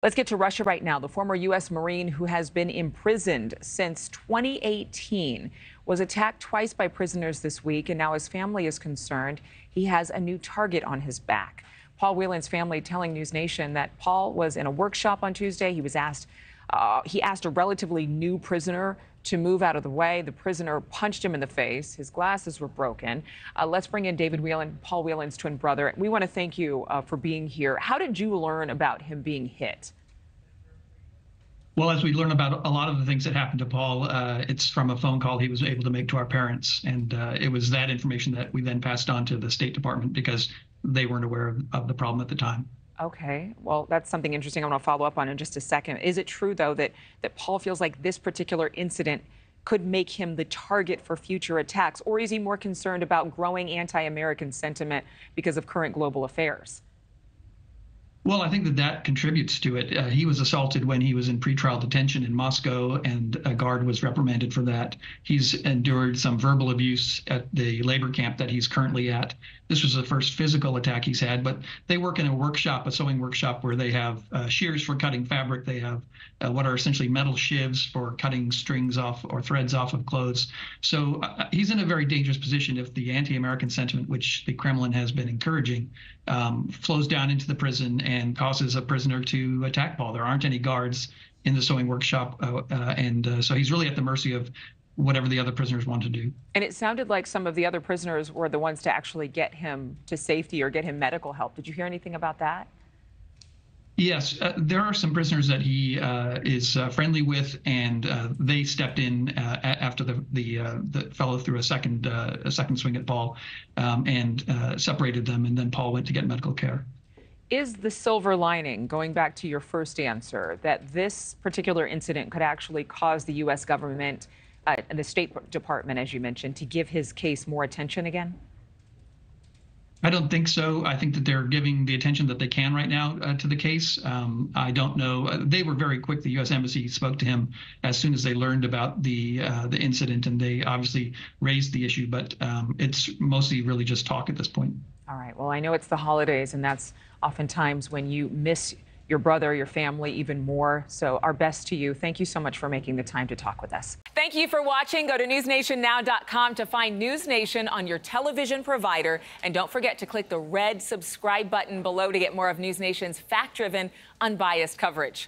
Let's get to Russia right now. The former U.S. Marine who has been imprisoned since 2018 was attacked twice by prisoners this week, and now his family is concerned he has a new target on his back. Paul Whelan's family telling NewsNation that Paul was in a workshop on Tuesday. He asked a relatively new prisoner to move out of the way. The prisoner punched him in the face. His glasses were broken. Let's bring in David Whelan, Paul Whelan's twin brother. We want to thank you for being here. How did you learn about him being hit? Well, as we learn about a lot of the things that happened to Paul, it's from a phone call he was able to make to our parents. And it was that information that we then passed on to the State Department because they weren't aware of the problem at the time. Okay, well, that's something interesting I want to follow up on in just a second. Is it true, though, that Paul feels like this particular incident could make him the target for future attacks? Or is he more concerned about growing anti-American sentiment because of current global affairs? Well, I think that contributes to it. He was assaulted when he was in pretrial detention in Moscow, and a guard was reprimanded for that. He's endured some verbal abuse at the labor camp that he's currently at. This was the first physical attack he's had, but they work in a workshop, a sewing workshop, where they have shears for cutting fabric. They have what are essentially metal shivs for cutting strings off or threads off of clothes. So he's in a very dangerous position if the anti-American sentiment, which the Kremlin has been encouraging, flows down into the prison and causes a prisoner to attack Paul. There aren't any guards in the sewing workshop, so he's really at the mercy of whatever the other prisoners want to do. And it sounded like some of the other prisoners were the ones to actually get him to safety or get him medical help. Did you hear anything about that? Yes, there are some prisoners that he is friendly with, and they stepped in after the fellow threw a second swing at Paul and separated them, and then Paul went to get medical care. Is the silver lining, going back to your first answer, that this particular incident could actually cause the U.S. government and the State Department, as you mentioned, to give his case more attention again? I don't think so. I think that they're giving the attention that they can right now to the case. I don't know. They were very quick. The U.S. Embassy spoke to him as soon as they learned about the incident, and they obviously raised the issue. But it's mostly really just talk at this point. All right. Well, I know it's the holidays, and that's oftentimes when you miss your brother, your family even more. So our best to you. Thank you so much for making the time to talk with us. Thank you for watching. Go to newsnationnow.com to find NewsNation on your television provider. And don't forget to click the red subscribe button below to get more of NewsNation's fact-driven, unbiased coverage.